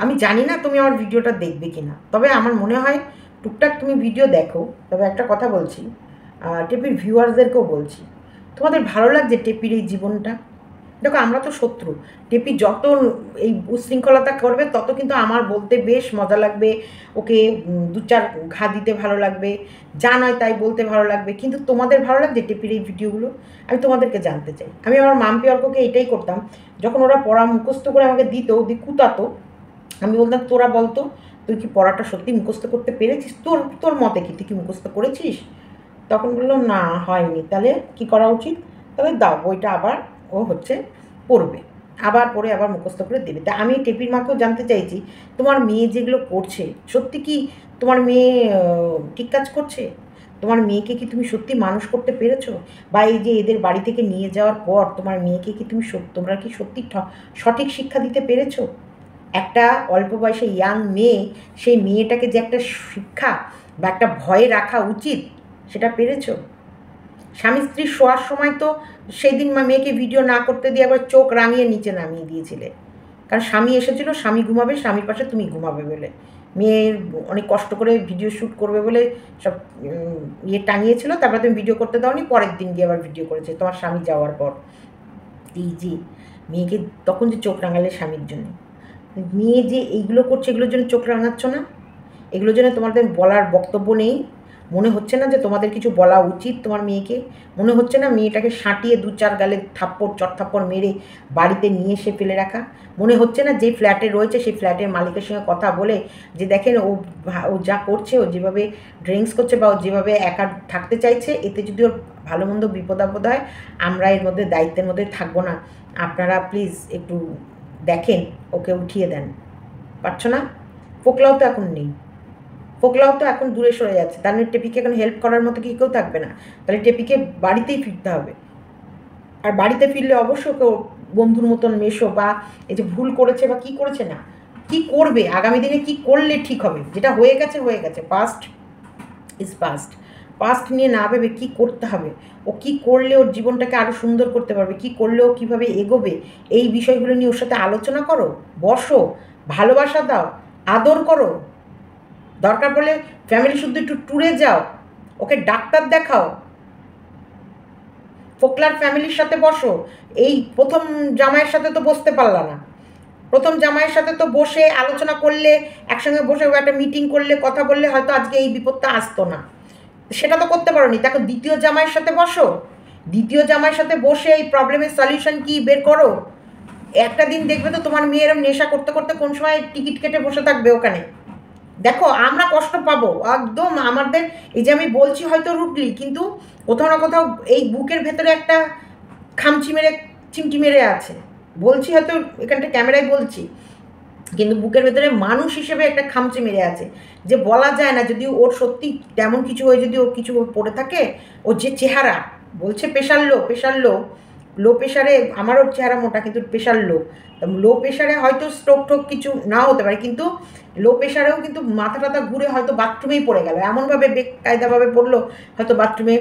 আমি জানি না তুমি আমার ভিডিওটা দেখবে কি না, তবে আমার মনে হয় টুকটাক তুমি ভিডিও দেখো। তবে একটা কথা বলছি, টেপির ভিউয়ার্সদেরকেও বলছি, তোমাদের ভালো লাগছে টেপির এই জীবনটা? দেখো আমরা তো শত্রু, টেপি যত এই উশৃঙ্খলতা করবে তত কিন্তু আমার বলতে বেশ মজা লাগবে, ওকে 2-4 ঘা দিতে ভালো লাগবে, যা নয় তাই বলতে ভালো লাগবে। কিন্তু তোমাদের ভালো লাগছে টেপির এই ভিডিওগুলো? আমি তোমাদেরকে জানতে চাই। আমি আমার মাম্পি অর্ককে এটাই করতাম, যখন ওরা পড়া মুখস্থ করে আমাকে দিত, কুতাতো, আমি বলতাম তোরা বলতো তুই কি পড়াটা সত্যি মুখস্থ করতে পেরেছিস, তোর তোর মতে কি, তুই কি মুখস্থ করেছিস? তখন বললো না হয়নি। তাহলে কি করা উচিত? তাহলে দাও বইটা আবার ও হচ্ছে পড়বে, আবার পড়ে আবার মুখস্থ করে দেবে। তা আমি টেপির মাকেও জানতে চাইছি তোমার মেয়ে যেগুলো করছে সত্যি কি তোমার মেয়ে ঠিক কাজ করছে? তোমার মেয়েকে কি তুমি সত্যি মানুষ করতে পেরেছো? বা এই যে এদের বাড়ি থেকে নিয়ে যাওয়ার পর তোমার মেয়েকে কি তুমি তোমরা কি সত্যি সঠিক শিক্ষা দিতে পেরেছো? একটা অল্প বয়সে ইয়াং মেয়ে, সেই মেয়েটাকে যে একটা শিক্ষা বা একটা ভয়ে রাখা উচিত সেটা পেরেছো? স্বামী স্ত্রী শোয়ার সময় তো সেই দিন মেয়েকে ভিডিও না করতে দিয়ে আবার চোখ রাঙিয়ে নিচে নামিয়ে দিয়েছিলে, কারণ স্বামী এসেছিলো, স্বামী ঘুমাবে, স্বামীর পাশে তুমি ঘুমাবে বলে। মেয়ের অনেক কষ্ট করে ভিডিও শ্যুট করবে বলে সব ইয়ে টাঙিয়েছিল, তারপরে তুমি ভিডিও করতে দাওনি, পরের দিন গিয়ে আবার ভিডিও করেছে তোমার স্বামী যাওয়ার পর। এই যে মেয়েকে তখন যে চোখ রাঙালে স্বামীর জন্য, মেয়ে যে এইগুলো করছে এগুলোর জন্য চোখ রাঙাচ্ছ না? এগুলোর জন্য তোমাদের বলার বক্তব্য নেই? মনে হচ্ছে না যে তোমাদের কিছু বলা উচিত তোমার মেয়েকে? মনে হচ্ছে না মেয়েটাকে সাঁটিয়ে 2-4 গালে থাপ্পড় চটথাপ্পড় মেরে বাড়িতে নিয়ে এসে ফেলে রাখা? মনে হচ্ছে না যে ফ্ল্যাটে রয়েছে সেই ফ্ল্যাটের মালিকের সঙ্গে কথা বলে যে দেখেন ও যা করছে, ও যেভাবে ড্রিঙ্কস করছে বা ও যেভাবে একা থাকতে চাইছে, এতে যদি ওর ভালো মন্দ বিপদ আপদ হয় আমরা এর মধ্যে দায়িত্বের মধ্যে থাকবো না, আপনারা প্লিজ একটু দেখেন, ওকে উঠিয়ে দেন। পারছো না? ফোকলাও তো এখন নেই, ফোকলাও তো এখন দূরে সরে যাচ্ছে, তার মানে টেপিকে এখন হেল্প করার মতো কি কেউ থাকবে না? তাহলে টেপিকে বাড়িতেই ফিরতে হবে। আর বাড়িতে ফিরলে অবশ্য কেউ বন্ধুর মতন মেশো, বা এই যে ভুল করেছে বা কী করেছে না কি করবে আগামী দিনে কি করলে ঠিক হবে, যেটা হয়ে গেছে হয়ে গেছে, পাস্ট ইজ পাস্ট। পাস্ট নিয়ে না ভেবে কী করতে হবে, ও কী করলে ওর জীবনটাকে আরও সুন্দর করতে পারবে, কী করলে ও কীভাবে এগোবে, এই বিষয়গুলো নিয়ে ওর সাথে আলোচনা করো, বসো, ভালোবাসা দাও, আদর করো, দরকার পড়লে ফ্যামিলি শুদ্ধ একটু ট্যুরে যাও, ওকে ডাক্তার দেখাও, ফোকলার ফ্যামিলির সাথে বসো। এই প্রথম জামাইয়ের সাথে তো বসতে পারলা না, প্রথম জামাইয়ের সাথে তো বসে আলোচনা করলে, একসঙ্গে বসে একটা মিটিং করলে, কথা বললে হয়তো আজকে এই বিপদটা আসতো না, সেটা তো করতে পারোনি। দেখো দ্বিতীয় জামাইয়ের সাথে বসো, দ্বিতীয় জামাইয়ের সাথে বসে এই প্রবলেমের সলিউশন কি বের করো। একটা দিন দেখবে তো তোমার মেয়ের নেশা করতে করতে কোন সময় টিকিট কেটে বসে থাকবে ওখানে। দেখো আমরা কষ্ট পাবো একদম, আমাদের এই যে আমি বলছি হয়তো রুটলি, কিন্তু কোথাও না কোথাও এই বুকের ভেতরে একটা চিমটি মেরে আছে। বলছি হয়তো এখানটা ক্যামেরায় বলছি, কিন্তু বুকের ভেতরে মানুষ হিসেবে একটা খামচি মেরে আছে, যে বলা যায় না যদি ওর সত্যি তেমন কিছু হয়ে যদি ও কিছু পড়ে থাকে। ও যে চেহারা বলছে লো প্রেশারে, আমারও চেহারা মোটা কিন্তু প্রেশার লো প্রেশারে হয়তো স্ট্রোক টোক কিছু নাও হতে পারে, কিন্তু লো প্রেশারেও কিন্তু মাথা টাথা ঘুরে হয়তো বাথরুমেই পড়ে গেল, এমনভাবে বেকায়দাভাবে পড়লো, হয়তো বাথরুমে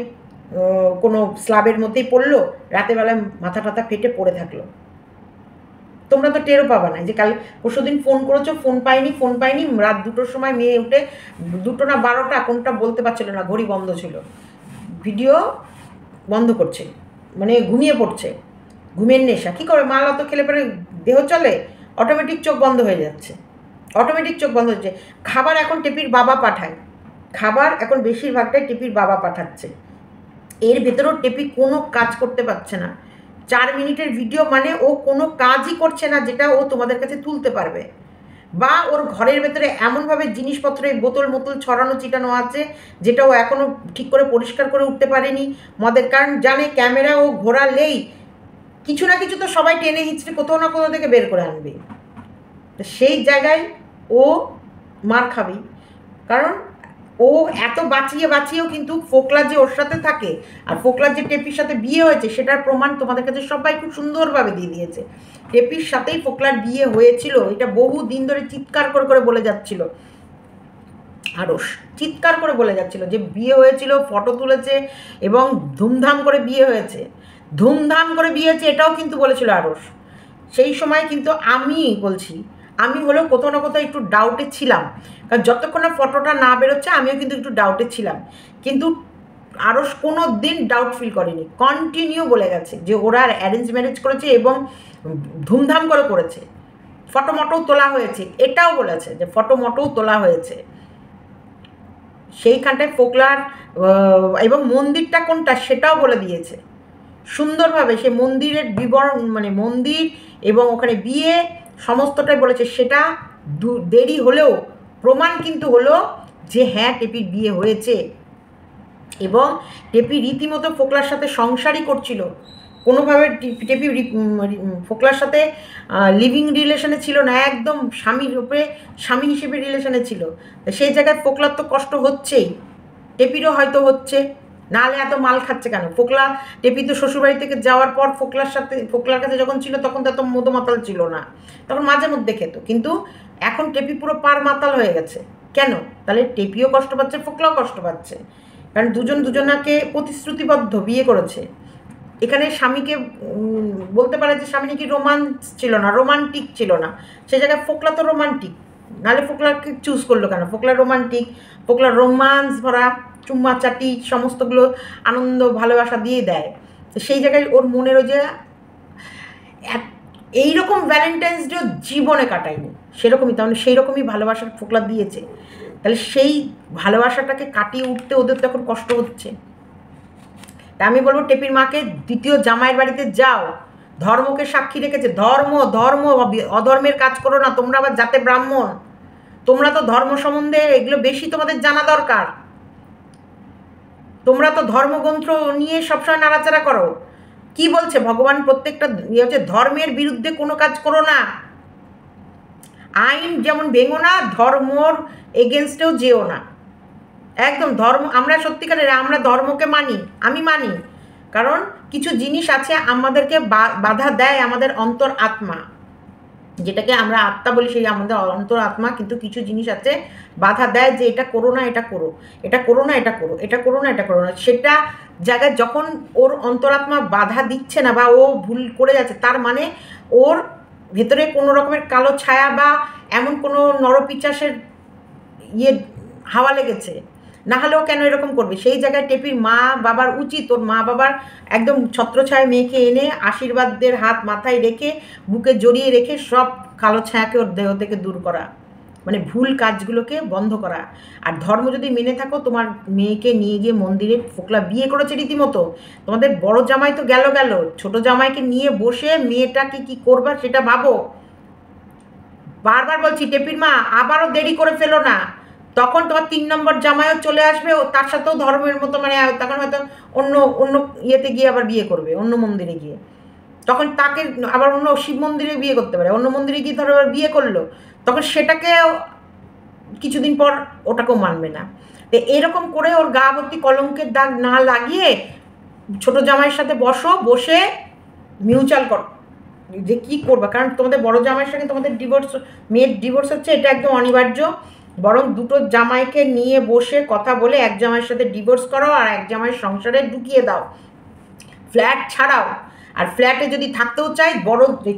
কোনো স্ল্যাবের মধ্যেই পড়লো, রাতেরবেলায় মাথা টাথা ফেটে পড়ে থাকলো। তোমরা তো টেরও পাবা না যে কাল পরশুদিন ফোন করেছো, ফোন পাইনি রাত 2টোর সময় মেয়ে উঠে, 2টো না 12টা কোনটা বলতে পারছিল না, ঘড়ি বন্ধ ছিল, ভিডিও বন্ধ করছে, মানে ঘুমিয়ে পড়ছে, ঘুমের নেশা। কী করে মাল অত খেলে পরে দেহ চলে, অটোমেটিক চোখ বন্ধ হয়ে যাচ্ছে, অটোমেটিক চোখ বন্ধ হচ্ছে। খাবার এখন টেপির বাবা পাঠায়, খাবার এখন বেশিরভাগটাই টেপির বাবা পাঠাচ্ছে, এর ভেতরেও টেপি কোনো কাজ করতে পারছে না। 4 মিনিটের ভিডিও মানে ও কোনো কাজই করছে না যেটা ও তোমাদের কাছে তুলতে পারবে, বা ওর ঘরের ভেতরে এমনভাবে জিনিসপত্রে বোতল ছড়ানো ছিটানো আছে যেটা ও এখনও ঠিক করে পরিষ্কার করে উঠতে পারেনি মদের, কারণ জানে ক্যামেরা ও ঘোরালেই কিছু না কিছু তো সবাই টেনে হিঁচড়ে কোথাও না কোথাও থেকে বের করে আনবে, তো সেই জায়গায় ও মার খাবেই। কারণ ও এত বাঁচিয়েও কিন্তু ফোকলা যে ওর সাথে থাকে আর ফোকলার যে টেপির সাথে বিয়ে হয়েছে সেটার প্রমাণ তোমাদের কাছে সবাই খুব সুন্দরভাবে দিয়ে দিয়েছে। টেপির সাথেই ফোকলার বিয়ে হয়েছিল, এটা বহু দিন ধরে চিৎকার করে বলে যাচ্ছিল, আরস চিৎকার করে বলে যাচ্ছিল যে বিয়ে হয়েছিল, ফটো তুলেছে এবং ধুমধাম করে বিয়ে হয়েছে, এটাও কিন্তু বলেছিল আরস। সেই সময় কিন্তু আমি বলছি, আমি হলেও কোথাও না কোথাও একটু ডাউটে ছিলাম, কারণ যতক্ষণ না ফটোটা না বেরোচ্ছে আমিও কিন্তু একটু ডাউটে ছিলাম, কিন্তু আরস কোনো দিন ডাউট ফিল করেনি, কন্টিনিউ বলে গেছে যে ওরা অ্যারেঞ্জ ম্যারেজ করেছে এবং ধুমধাম করে করেছে, ফটো তোলা হয়েছে, এটাও বলেছে যে ফটো তোলা হয়েছে। সেইখানটায় ফোকলার এবং মন্দিরটা কোনটা সেটাও বলে দিয়েছে সুন্দরভাবে, সে মন্দিরের বিবরণ মানে মন্দির এবং ওখানে বিয়ে সমস্তটাই বলেছে, সেটা দেরি হলেও প্রমাণ কিন্তু হলো যে হ্যাঁ টেপির বিয়ে হয়েছে, এবং টেপি রীতিমতো ফোকলার সাথে সংসারই করছিল। কোনোভাবে টেপি ফোকলার সাথে লিভিং রিলেশনে ছিল না, একদম স্বামীর উপরে স্বামী হিসেবে রিলেশনে ছিল। সেই জায়গায় ফোকলার তো কষ্ট হচ্ছেই, টেপিরও হয়তো হচ্ছে, নাহলে এত মাল খাচ্ছে কেন? ফোকলা টেপি তো শ্বশুরবাড়ি থেকে যাওয়ার পর ফোকলার কাছে যখন ছিল তখন তো এত মতো মাতাল ছিল না, তখন মাঝে মধ্যে খেত। কিন্তু এখন টেপি পুরো পার মাতাল হয়ে গেছে। কেন? তাহলে টেপিও কষ্ট পাচ্ছে, ফোকলাও কষ্ট পাচ্ছে, কারণ দুজন দুজনাকে প্রতিশ্রুতিবদ্ধ বিয়ে করেছে। এখানে স্বামীকে বলতে পারে যে স্বামী নাকি রোমান্টিক ছিল না, সে জায়গায় ফোকলা তো রোমান্টিক, নাহলে ফোকলাকে চুজ করলো কেন? ফোকলা রোমান্টিক, ফোকলা রোমান্স ভরা, চুম্মা চাটি সমস্তগুলো আনন্দ ভালোবাসা দিয়ে দেয়। তো সেই জায়গায় ওর মনের ওই যে এইরকম ভ্যালেন্টাইন্স ডে জীবনে কাটায়নি, সেরকমই, তাহলে সেই রকমই ভালোবাসার ফোকলা দিয়েছে। তাহলে সেই ভালোবাসাটাকে কাটিয়ে উঠতে ওদের তো এখন কষ্ট হচ্ছে। তা আমি বলবো টেপির মাকে দ্বিতীয় জামাইয়ের বাড়িতে যাও, ধর্মকে সাক্ষী রেখেছে। ধর্ম অধর্মের কাজ করো না তোমরা, আবার জাতে ব্রাহ্মণ, তোমরা তো ধর্ম সম্বন্ধে এগুলো বেশি তোমাদের জানা দরকার। তোমরা তো ধর্মগ্রন্থ নিয়ে সবসময় নাড়াচাড়া করো। কি বলছে ভগবান? প্রত্যেকটা হচ্ছে ধর্মের বিরুদ্ধে কোনো কাজ করো না, আইন যেমন ভেঙো না, ধর্মর এগেনস্টেও যেও না। একদম আমরা সত্যিকারের আমরা ধর্মকে মানি, আমি মানি, কারণ কিছু জিনিস আছে আমাদেরকে বাধা দেয় আমাদের অন্তর আত্মা, যেটাকে আমরা আত্মা বলি, সেই আমাদের অন্তর আত্মা কিন্তু কিছু জিনিস আছে বাধা দেয় যে এটা করো না, এটা করো, এটা করো না, এটা করো, এটা করো না, এটা করো না। সেটা জায়গায় যখন ওর অন্তরাত্মা বাধা দিচ্ছে না বা ও ভুল করে যাচ্ছে, তার মানে ওর ভেতরে কোনো রকমের কালো ছায়া বা এমন কোনো নরপিচাসের হাওয়া লেগেছে, না হলেও কেন এরকম করবে? সেই জায়গায় টেপির মা বাবার উচিত ওর মা বাবার একদম ছত্রছায়া মেয়েকে এনে আশীর্বাদের হাত মাথায় রেখে বুকে জড়িয়ে রেখে সব কালো ছায়াকে ওর দেহ থেকে দূর করা, মানে ভুল কাজগুলোকে বন্ধ করা। আর ধর্ম যদি মেনে থাকো, তোমার মেয়েকে নিয়ে গিয়ে মন্দিরে ফোকলা বিয়ে করেছে রীতিমতো। তোমাদের বড় জামাই তো গেল, ছোট জামাইকে নিয়ে বসে মেয়েটাকে কি করবা সেটা ভাবো। বারবার বলছি টেপির মা, আবারও দেরি করে ফেলো না, তখন তোমার 3 নম্বর জামাইও চলে আসবে, তার সাথেও ধর্মের মতো, মানে তখন হয়তো অন্য ইয়েতে গিয়ে আবার বিয়ে করবে, অন্য মন্দিরে গিয়ে, তখন তাকে আবার অন্য শিব মন্দিরে বিয়ে করতে পারে, অন্য মন্দিরে গিয়ে ধরো আবার বিয়ে করলো, তখন সেটাকে কিছুদিন পর ওটাকেও মানবে না। তো এরকম করে ওর গা ভর্তি কলঙ্কের দাগ না লাগিয়ে ছোট জামাইয়ের সাথে বসে মিউচুয়াল কর যে কী করবা, কারণ তোমাদের বড় জামাইয়ের সঙ্গে তোমাদের মেয়ের ডিভোর্স হচ্ছে, এটা একদম অনিবার্য। বরং দুটো জামাইকে নিয়ে বসে কথা বলে এক জামাইয়ের সাথে ডিভোর্স করো আর এক জামাইয়ের সংসারে ঢুকিয়ে দাও, ফ্ল্যাট ছাড়াও। আর ফ্ল্যাটে যদি থাকতেও চাই,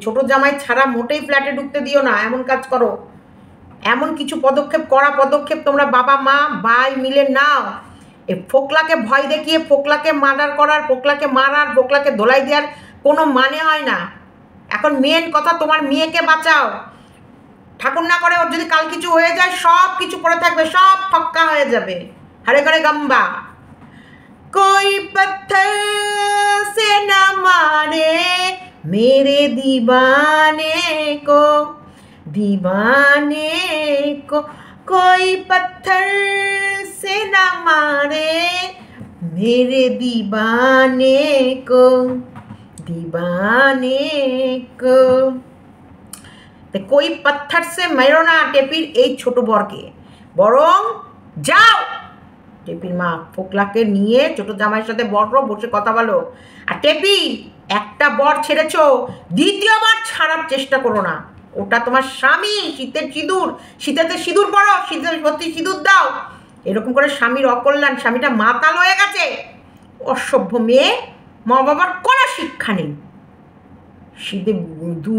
ছোট জামাই ছাড়া মোটেই ফ্ল্যাটে ঢুকতে দিও না, এমন কাজ করো। এমন কিছু কড়া পদক্ষেপ তোমরা বাবা মা ভাই মিলে নাও। এই ফোকলাকে ভয় দেখিয়ে ফোকলাকে মার্ডার করার, ফোকলাকে মারার, ফোকলাকে ধোলাই দেওয়ার কোনো মানে হয় না। এখন মেন কথা, তোমার মেয়েকে বাঁচাও। ঠাকুর না করে ওর যদি কাল কিছু হয়ে যায়, সব কিছু পড়ে থাকবে, সব ফক্কা হয়ে যাবে, হারে ঘরে গাম্বা। कोई पत्थर से न मारे मेरे दीवाने को कोई पत्थर से न मारे मेरे दीवाने को तो कोई पत्थर से मेरो ना टेपिर এই ছোট বরকে, বরং যাও টেপির মা ফোকলাকে নিয়ে ছোট জামাইয়ের সাথে বসে কথা বলো। আর টেপি, একটা বর ছেড়েছো, দ্বিতীয়বার ছাড়ার চেষ্টা করো না। ওটা তোমার স্বামী, শীতেতে সিঁদুর পরো, শীতের ভর্তি সিঁদুর দাও। এরকম করে স্বামীর অকল্যাণ, স্বামীটা মাতাল হয়ে গেছে, অসভ্য মেয়ে, মা বাবার কোনো শিক্ষা নেই। শীতে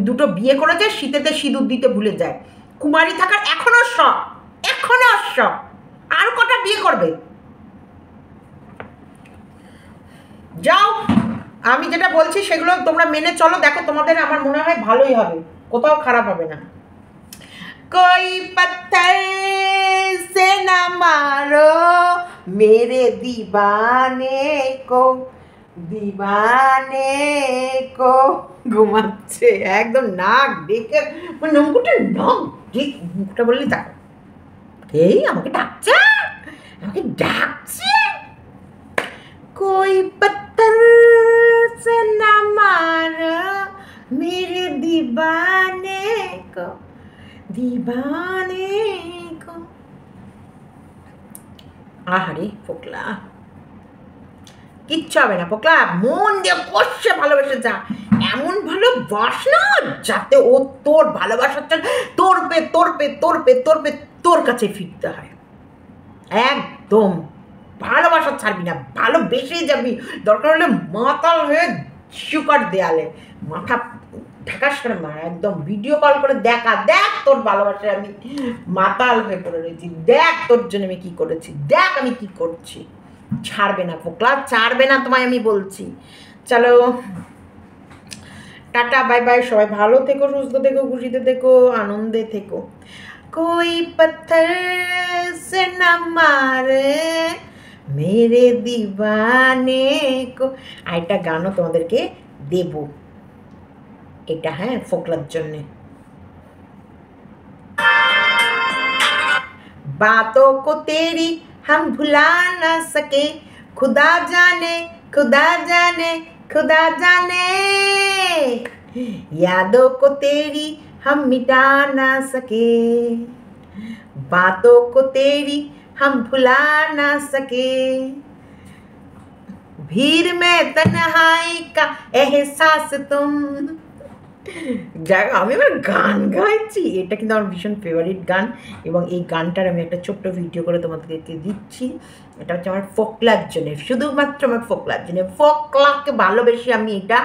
দুটো বিয়ে করেছে, শীতেতে সিঁদুর দিতে ভুলে যায়। কুমারী থাকার এখনো শখ, আর কটা বিয়ে করবে? যাও, আমি যেটা বলছি সেগুলো তোমরা মেনে চলো, দেখো তোমাদের আমার মনে হয় ভালোই হবে, কোথাও খারাপ হবে না। कोई पत्थर से न मारो मेरे दीवाने को ঘুমাচ্ছে একদম নাক ডেকে, মানে নমকুটা নাক ডেক মুখটা বললি তা এই আমাকে ডাকছে, আমাকে ডাকছে। कोई पत्थर से न मारो मेरे दीवाने को, दीवाने को। আহারে পোকলা, কিচ্ছু হবে না পোকলা, মন দিয়ে কষে ভালোবেসে যা, এমন ভালোবাস না যাতে ও তোর ভালোবাসার জন্য তোর কাছে ফিরতে হয়। একদম ভালোবাসা ছাড়বি না, ভালোবেসেই যাবি, দরকার হলে মাতাল হয়ে শুকার দেয়ালে মাথা ঢাকাস করে মারা, একদম ভিডিও কল করে দেখা, দেখ তোর ভালোবাসায় আমি মাতাল হয়ে পড়ে রয়েছি, দেখ তোর জন্য আমি কি করেছি, দেখ আমি কি করছি। ছাড়বে না পোকলা, ছাড়বে না তোমায় আমি বলছি। চলো টাটা, বাই বাই, সবাই ভালো থেকো, সুস্থ থেকো, খুশিতে থেকো, আনন্দে থেকো। कोई पत्थर से न मारे मेरे दीवाने को। আরেকটা গানও তোমাদেরকে দেব, এটা হ্যাঁ ফোকলার জন্যে। बातों को तेरी हम भुला ना सके, खुदा जाने खुदा जाने खुदा जाने, यादों को तेरी हम मिटा ना सके, बातों को तेरी हम भुला ना सके, भीड़ में तन्हाई का एहसास तुम। যাই আমি আমার গান গাইছি, এটা কিন্তু আমার ভীষণ ফেভারিট গান, এবং এই গানটার আমি একটা ছোট্ট ভিডিও করে তোমাদেরকে দিচ্ছি। এটা হচ্ছে আমার ফোকলার জন্য, শুধুমাত্র আমার ফোকলার জন্য। ফোকলাকে ভালোবেসে আমি এটা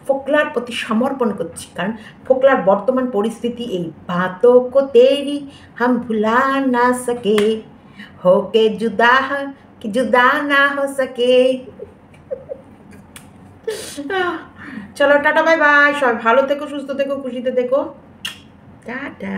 ফোকলার প্রতি সমর্পণ করছি, কারণ ফোকলার বর্তমান পরিস্থিতি এই। বাতো কো তেরি হাম ভুলা না সকে, হোকে জুদা কি জুদা না হো সকে। চলো টাটা, বাই বাই, সবাই ভালো থেকো, সুস্থ থেকো, খুশিতে থেকো, টাটা।